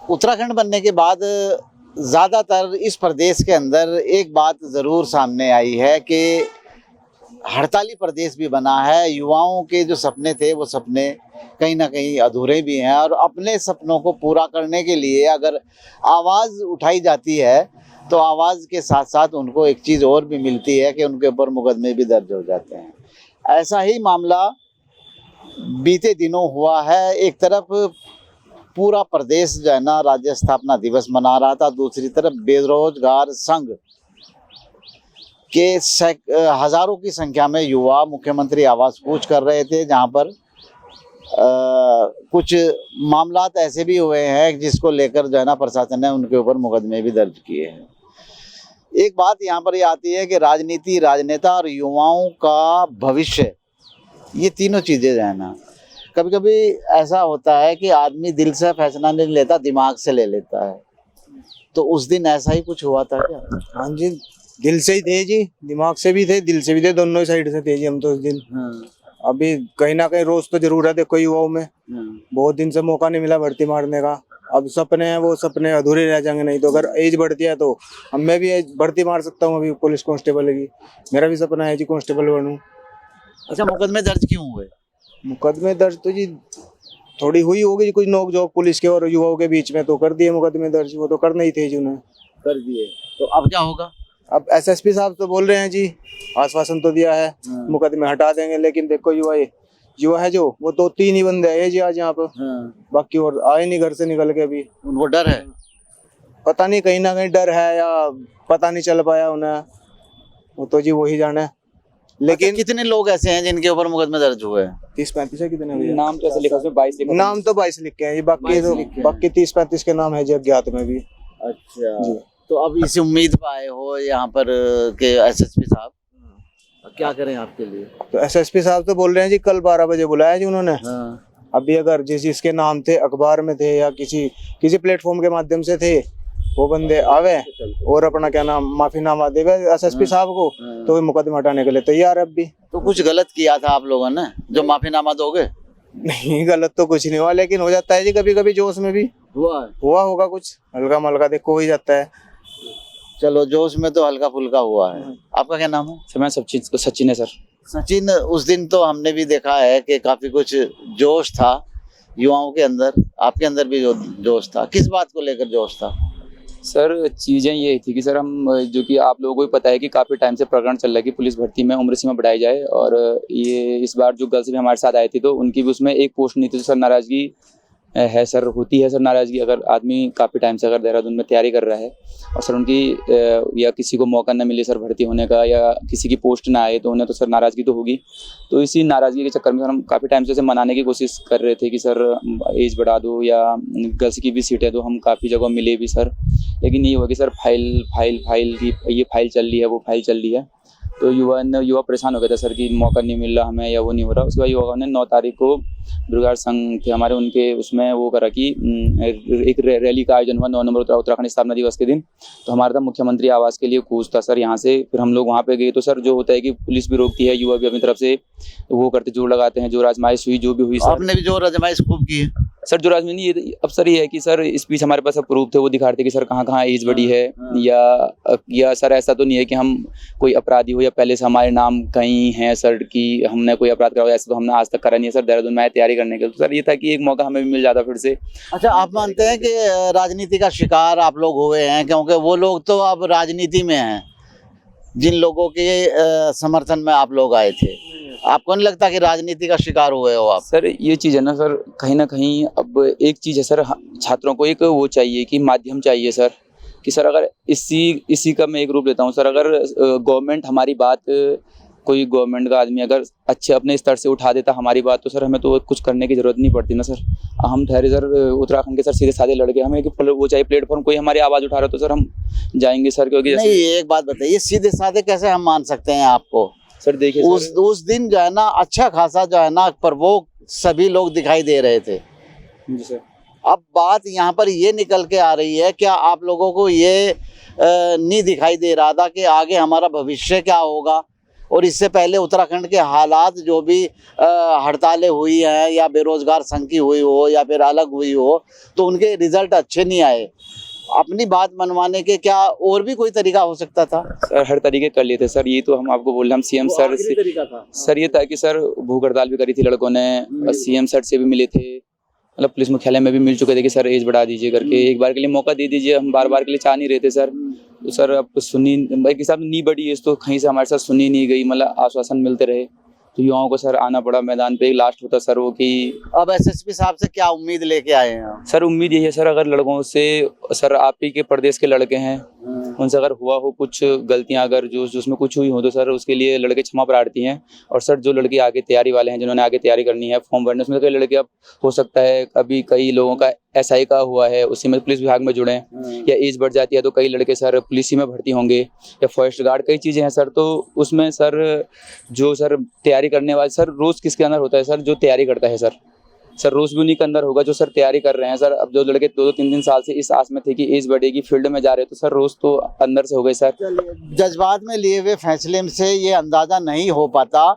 उत्तराखंड बनने के बाद ज़्यादातर इस प्रदेश के अंदर एक बात ज़रूर सामने आई है कि हड़ताली प्रदेश भी बना है। युवाओं के जो सपने थे वो सपने कहीं ना कहीं अधूरे भी हैं, और अपने सपनों को पूरा करने के लिए अगर आवाज़ उठाई जाती है तो आवाज़ के साथ साथ उनको एक चीज़ और भी मिलती है कि उनके ऊपर मुकदमे भी दर्ज हो जाते हैं। ऐसा ही मामला बीते दिनों हुआ है। एक तरफ पूरा प्रदेश जो है ना राज्य स्थापना दिवस मना रहा था, दूसरी तरफ बेरोजगार संघ के हजारों की संख्या में युवा मुख्यमंत्री आवास कूच कर रहे थे, जहां पर कुछ मामलात ऐसे भी हुए हैं जिसको लेकर जो है ना प्रशासन ने उनके ऊपर मुकदमे भी दर्ज किए हैं। एक बात यहाँ पर ये आती है कि राजनीति, राजनेता और युवाओं का भविष्य, ये तीनों चीज़ें जो है ना, कभी कभी ऐसा होता है कि आदमी दिल से फैसला नहीं लेता, दिमाग से ले लेता है। तो उस दिन ऐसा ही कुछ हुआ था क्या? हाँ जी, दिल से ही थे जी, दिमाग से भी थे, दिल से भी थे, दोनों साइड से थे जी हम तो उस दिन। अभी कहीं ना कहीं रोज तो जरूर है देखो युवाओं में। बहुत दिन से मौका नहीं मिला भर्ती मारने का। अब सपने हैं, वो सपने अधूरे रह जाएंगे। नहीं तो अगर एज बढ़ती है तो मैं भी भर्ती मार सकता हूँ अभी पुलिस कांस्टेबल की। मेरा भी सपना है जी कांस्टेबल बनूं। अच्छा, मुकदमे दर्ज क्यों हुए? मुकदमे दर्ज तो जी थोड़ी हुई होगी कुछ नोक झोंक पुलिस के और युवाओं के बीच में, तो कर दिए मुकदमे दर्ज। वो तो करने ही थे जी, उन्हें कर दिए। तो अब क्या होगा? अब एसएसपी साहब तो बोल रहे हैं जी, आश्वासन तो दिया है मुकदमे हटा देंगे। लेकिन देखो युवा है जो, वो 2-3 ही बंदे आए जी आज यहाँ पे। बाकी और आए नहीं घर से निकल के। अभी उनको डर है, पता नहीं, कहीं ना कहीं डर है या पता नहीं चल पाया उन्हें, वो तो जी वही जाने। लेकिन कितने लोग ऐसे हैं जिनके ऊपर मुकदमे दर्ज हुए हैं? 30-35 है। कितने नाम तो ऐसे लिखा है, 22 लिखा है। नाम तो 22 लिखे हैं जी, बाकी 30-35 के नाम है जी अज्ञात में भी। अच्छा जी। तो अब इस उम्मीद पर आए हो यहाँ पर के एसएसपी साहब क्या करें आपके लिए? तो एसएसपी साहब तो बोल रहे हैं जी कल 12 बजे बुलाया जी उन्होंने। अभी अगर जिसके नाम थे अखबार में थे या किसी प्लेटफॉर्म के माध्यम से थे, वो बंदे आवे और अपना क्या नाम माफीनामा देवे एसएसपी साहब को, तो वे मुकदमा हटाने के लिए तैयार है। अब भी तो कुछ गलत किया था आप लोगों ने जो माफीनामा दोगे? नहीं, गलत तो कुछ नहीं हुआ, लेकिन हो जाता है जी कभी कभी जोश में भी हुआ होगा कुछ हल्का मलका, देखो हो ही जाता है। चलो, जोश में तो हल्का फुल्का हुआ है। आपका क्या नाम है? सर मैं सचिन है सर। सचिन, उस दिन तो हमने भी देखा है कि काफी कुछ जोश था युवाओं के अंदर, आपके अंदर भी जोश था। किस बात को लेकर जोश था? सर चीज़ें ये थी कि सर हम, जो कि आप लोगों को भी पता है कि काफ़ी टाइम से प्रकरण चल रहा है कि पुलिस भर्ती में उम्र सीमा बढ़ाई जाए, और ये इस बार जो गर्ल्स भी हमारे साथ आए थे तो उनकी भी उसमें एक पोस्ट नहीं थी। तो सर नाराज़गी है सर, होती है सर नाराज़गी, अगर आदमी काफ़ी टाइम से अगर देहरादून में तैयारी कर रहा है और सर उनकी या किसी को मौका न मिले सर भर्ती होने का, या किसी की पोस्ट ना आए, तो उन्हें तो सर नाराज़गी तो होगी। तो इसी नाराज़गी के चक्कर में सर हम काफ़ी टाइम से उसे मनाने की कोशिश कर रहे थे कि सर एज बढ़ा दो या गर्ल्स की भी सीटें दो। हम काफ़ी जगह मिले भी सर, लेकिन ये हुआ कि सर फाइल की ये फाइल चल रही है, वो फाइल चल रही है। तो युवा परेशान हो गया था सर कि मौका नहीं मिल रहा हमें या वो नहीं हो रहा। उसके बाद युवाओं ने 9 तारीख को बेरोजगार संघ थे हमारे, उनके उसमें वो करा कि एक रैली का आयोजन हुआ 9 नंबर उत्तराखंड स्थापना दिवस के दिन। तो हमारा था मुख्यमंत्री आवास के लिए कूच था सर यहाँ से। फिर हम लोग वहाँ पे गए तो सर जो होता है कि पुलिस भी रोकती है, युवा भी अपनी तरफ से वो करते, जोर लगाते हैं, जो आजमाइश हुई जो भी हुई। आपने भी जोर आजमाइश खूब की है सर। जो राजमीनी ये अब सर ये है कि सर इस बीच हमारे पास प्रूफ थे, वो दिखा रहे थे कि सर कहाँ कहाँ एज बढ़ी है, या सर ऐसा तो नहीं है कि हम कोई अपराधी हो या पहले से हमारे नाम कहीं हैं सर कि हमने कोई अपराध करा, ऐसा तो हमने आज तक करा नहीं है सर देहरादून में तैयारी करने के। तो सर ये था कि एक मौका हमें भी मिल जाता फिर से। अच्छा, आप मानते हैं कि राजनीति का शिकार आप लोग हुए हैं? क्योंकि वो लोग तो अब राजनीति में हैं जिन लोगों के समर्थन में आप लोग आए थे। आपको नहीं लगता कि राजनीति का शिकार हुए हो आप? सर ये चीज़ है ना सर, कहीं ना कहीं अब एक चीज़ है सर, छात्रों को एक वो चाहिए कि माध्यम चाहिए सर, कि सर अगर इसी का मैं एक रूप लेता हूँ सर। अगर गवर्नमेंट हमारी बात, कोई गवर्नमेंट का आदमी अगर अच्छे अपने स्तर से उठा देता हमारी बात, तो सर हमें तो कुछ करने की जरूरत नहीं पड़ती ना सर। हम ठहरे सर उत्तराखंड के सर सीधे साधे लड़के, हमें वो चाहिए प्लेटफॉर्म, कोई हमारी आवाज़ उठा रहा तो सर हम जाएंगे सर। क्योंकि नहीं, एक बात बताइए, सीधे साधे कैसे हम मान सकते हैं आपको? सर देखिए उस दिन जो है ना अच्छा खासा जो है ना पर वो सभी लोग दिखाई दे रहे थे जी सर। अब बात यहाँ पर ये निकल के आ रही है, क्या आप लोगों को ये नहीं दिखाई दे रहा था कि आगे हमारा भविष्य क्या होगा? और इससे पहले उत्तराखंड के हालात जो भी हड़तालें हुई हैं या बेरोजगार संघ की हुई हो या फिर अलग हुई हो, तो उनके रिजल्ट अच्छे नहीं आए। अपनी बात मनवाने के क्या और भी कोई तरीका हो सकता था? सर हर तरीके कर लिए थे सर, ये तो हम आपको बोल रहे हैं। हम सीएम सर से तरीका था सर ये था कि सर भूख हड़ताल भी करी थी लड़कों ने, सीएम सर से भी मिले थे, मतलब पुलिस मुख्यालय में भी मिल चुके थे कि सर एज बढ़ा दीजिए करके, एक बार के लिए मौका दे दीजिए, हम बार बार के लिए चाह नहीं रहे थे सर। तो सर अब सुनी एक हिसाब से नहीं बढ़ी एज, तो कहीं से हमारे साथ सुनी नहीं गई, मतलब आश्वासन मिलते रहे, तो युवाओं को सर आना पड़ा मैदान पे। लास्ट होता सर वो कि अब एसएसपी साहब से क्या उम्मीद लेके आए हैं आप? सर उम्मीद यही है सर, अगर लड़कों से सर आप ही के प्रदेश के लड़के हैं, उनसे अगर हुआ हो कुछ गलतियां, अगर जो उसमें कुछ हुई हो तो सर उसके लिए लड़के क्षमा प्रार्थी हैं। और सर जो लड़के आगे तैयारी वाले हैं, जिन्होंने आगे तैयारी करनी है फॉर्म भरने, उसमें कई लड़के अब हो सकता है अभी कई लोगों का एसआई का हुआ है, उसी में पुलिस विभाग में जुड़े हैं, या एज बढ़ जाती है तो कई लड़के सर पुलिस में भर्ती होंगे, या फॉरेस्ट गार्ड, कई चीज़ें हैं सर। तो उसमें सर जो सर तैयारी करने वाले सर, रोज़ किसके अंदर होता है सर जो तैयारी करता है सर रोज भी उन्हीं के अंदर होगा जो सर तैयारी कर रहे हैं सर। अब जो लड़के 2-3 साल से इस आस में थे कि एज बढ़ेगी, फील्ड में जा रहे हैं, तो सर रोज तो अंदर से हो गए सर। जज्बात में लिए हुए फैसले से ये अंदाज़ा नहीं हो पाता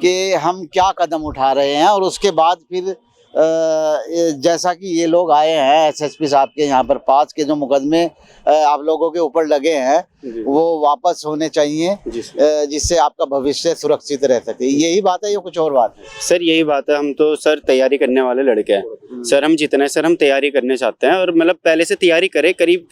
कि हम क्या कदम उठा रहे हैं, और उसके बाद फिर जैसा कि ये लोग आए हैं एसएसपी साहब के यहाँ पर पास के जो मुकदमे आप लोगों के ऊपर लगे हैं वो वापस होने चाहिए, जिससे आपका भविष्य सुरक्षित रह सके। यही बात है या कुछ और बात है? सर यही बात है, हम तो सर तैयारी करने वाले लड़के हैं सर, हम जितने सर हम तैयारी करने चाहते हैं, और मतलब पहले से तैयारी करें, करीब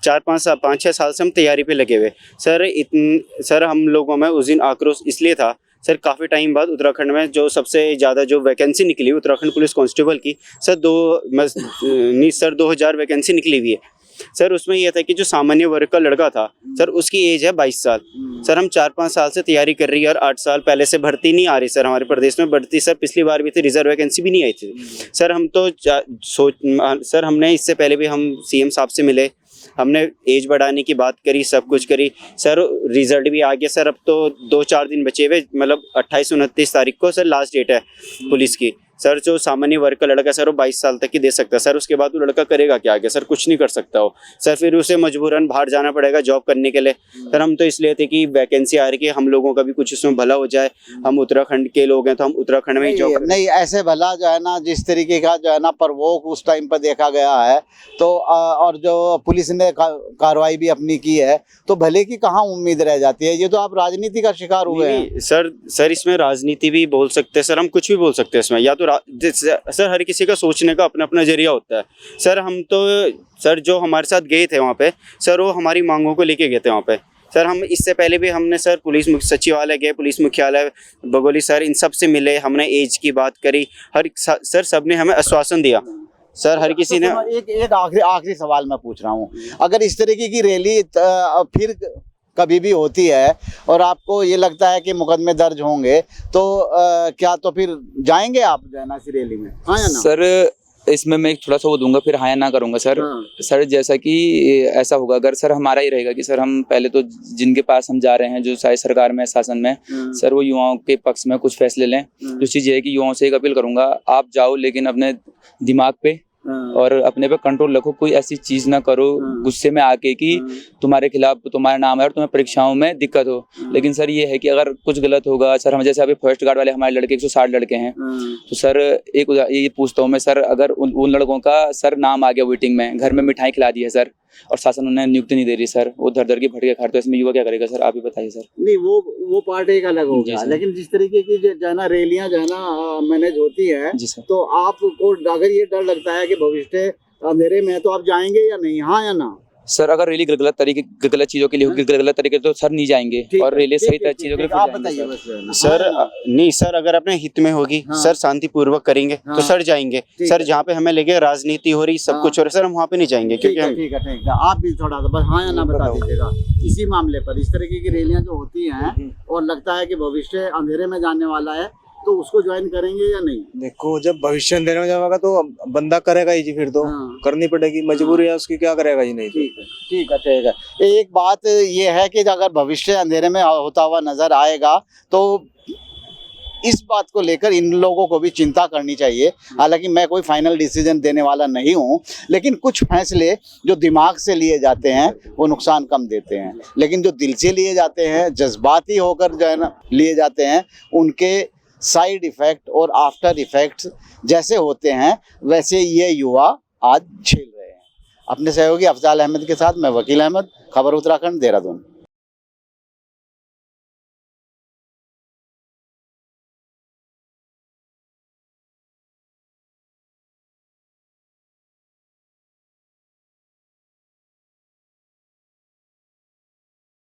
4-5-6 साल से हम तैयारी पे लगे हुए सर। सर हम लोगों में उस दिन आक्रोश इसलिए था सर, काफ़ी टाइम बाद उत्तराखंड में जो सबसे ज़्यादा जो वैकेंसी निकली उत्तराखंड पुलिस कांस्टेबल की सर 2000 वैकेंसी निकली हुई है सर। उसमें यह था कि जो सामान्य वर्ग का लड़का था सर, उसकी एज है 22 साल सर। हम 4-5 साल से तैयारी कर रही है और 8 साल पहले से भर्ती नहीं आ रही सर हमारे प्रदेश में। भर्ती सर पिछली बार भी थी, रिजर्व वैकेंसी भी नहीं आई थी सर। हम तो सर हमने इससे पहले भी हम सीएम साहब से मिले, हमने एज बढ़ाने की बात करी, सब कुछ करी सर। रिजल्ट भी आ गया सर, अब तो 2-4 दिन बचे हुए, मतलब 28-29 तारीख को सर लास्ट डेट है पुलिस की सर। जो सामान्य वर्ग का लड़का सर वो 22 साल तक ही दे सकता है सर, उसके बाद वो लड़का करेगा क्या आगे सर? कुछ नहीं कर सकता हो सर, फिर उसे मजबूरन बाहर जाना पड़ेगा जॉब करने के लिए सर। हम तो इसलिए थे कि वैकेंसी आ रही है, हम लोगों का भी कुछ उसमें भला हो जाए, हम उत्तराखंड के लोग हैं तो हम उत्तराखंड में ही जॉब नहीं ऐसे भला जो है ना, जिस तरीके का जो है ना प्रवोक उस टाइम पर देखा गया है, तो और जो पुलिस ने कार्रवाई भी अपनी की है, तो भले की कहाँ उम्मीद रह जाती है? ये तो आप राजनीति का शिकार हुए हैं सर। इसमें राजनीति भी बोल सकते हैं सर, हम कुछ भी बोल सकते हैं इसमें, या तो सर हर किसी का सोचने का अपना अपना जरिया होता है सर। हम तो सर जो हमारे साथ गए थे वहाँ पे सर, वो हमारी मांगों को लेके गए थे वहाँ पे सर। हम इससे पहले भी हमने सर पुलिस सचिवालय गए, पुलिस मुख्यालय बगोली सर, इन सब से मिले, हमने एज की बात करी, हर सर सबने हमें आश्वासन दिया सर। हर किसी ने एक आखिरी सवाल मैं पूछ रहा हूँ, अगर इस तरीके की रैली फिर कभी भी होती है और आपको ये लगता है कि मुकदमे दर्ज होंगे, तो क्या तो फिर जाएंगे आप जैनासी रैली में? हाँ या ना? सर इसमें मैं थोड़ा सा वो दूंगा, फिर हाँ या ना करूंगा सर। सर जैसा कि ऐसा होगा, अगर सर हमारा ही रहेगा कि सर हम पहले तो जिनके पास हम जा रहे हैं, जो शायद सरकार में शासन में, सर वो युवाओं के पक्ष में कुछ फैसले लें। दूसरी चीज़ ये है कि युवाओं से एक अपील करूंगा, आप जाओ लेकिन अपने दिमाग पे और अपने पे कंट्रोल रखो, कोई ऐसी चीज ना करो गुस्से में आके कि तुम्हारे खिलाफ तुम्हारा नाम है और तुम्हें परीक्षाओं में दिक्कत हो। लेकिन सर ये है कि अगर कुछ गलत होगा सर, हम जैसे अभी फॉरेस्ट गार्ड वाले हमारे लड़के 160 लड़के हैं, तो सर एक ये पूछता हूँ मैं सर, अगर उन लड़कों का सर नाम आ गया वेटिंग में, घर में मिठाई खिला दी है सर, और शासन उन्हें नियुक्ति नहीं दे रही सर, वो धर के भटके खाते, इसमें युवा क्या करेगा सर? आप ही बताइए सर। नहीं वो पार्ट एक अलग होगा, लेकिन जिस तरीके की जो है ना रैलियां जो है ना मैनेज होती है, तो आपको अगर ये डर लगता है कि भविष्य अंधेरे में, तो आप जाएंगे या नहीं? हाँ या ना? सर अगर रैली गलत चीजों के लिए होगी, गलत तरीके तो सर नहीं जाएंगे, और रैली सही चीजों के लिए आप बताइए बस सर। नहीं सर, अगर अपने हित में होगी सर, शांतिपूर्वक करेंगे तो सर जाएंगे सर। जहाँ पे हमें लगे राजनीति हो रही, सब कुछ हो रहा है सर, हम वहाँ पे नहीं जाएंगे, क्योंकि हम ठीक है आप भी थोड़ा सा बस हाँ या ना बता दीजिएगा इसी मामले पर। इस तरीके की रैलियां जो होती हैं और लगता है कि भविष्य अंधेरे में जाने वाला है, तो उसको ज्वाइन करेंगे या नहीं? देखो, जब भविष्य अंधेरे में जाएगा तो बंदा करेगा ही जी, फिर तो करनी पड़ेगी, मजबूरी है उसकी, क्या करेगा जी? नहीं ठीक है। एक बात ये है कि अगर भविष्य अंधेरे में होता हुआ नजर आएगा, तो इस बात को लेकर इन लोगों को भी चिंता करनी चाहिए। हालांकि मैं कोई फाइनल डिसीजन देने वाला नहीं हूँ, लेकिन कुछ फैसले जो दिमाग से लिए जाते हैं वो नुकसान कम देते हैं, लेकिन जो दिल से लिए जाते हैं, जज्बाती होकर जो है ना लिए जाते हैं, उनके साइड इफ़ेक्ट और आफ्टर इफ़ेक्ट्स जैसे होते हैं वैसे ये युवा आज झेल रहे हैं। अपने सहयोगी अफजाल अहमद के साथ मैं वकील अहमद, खबर उत्तराखंड, देहरादून।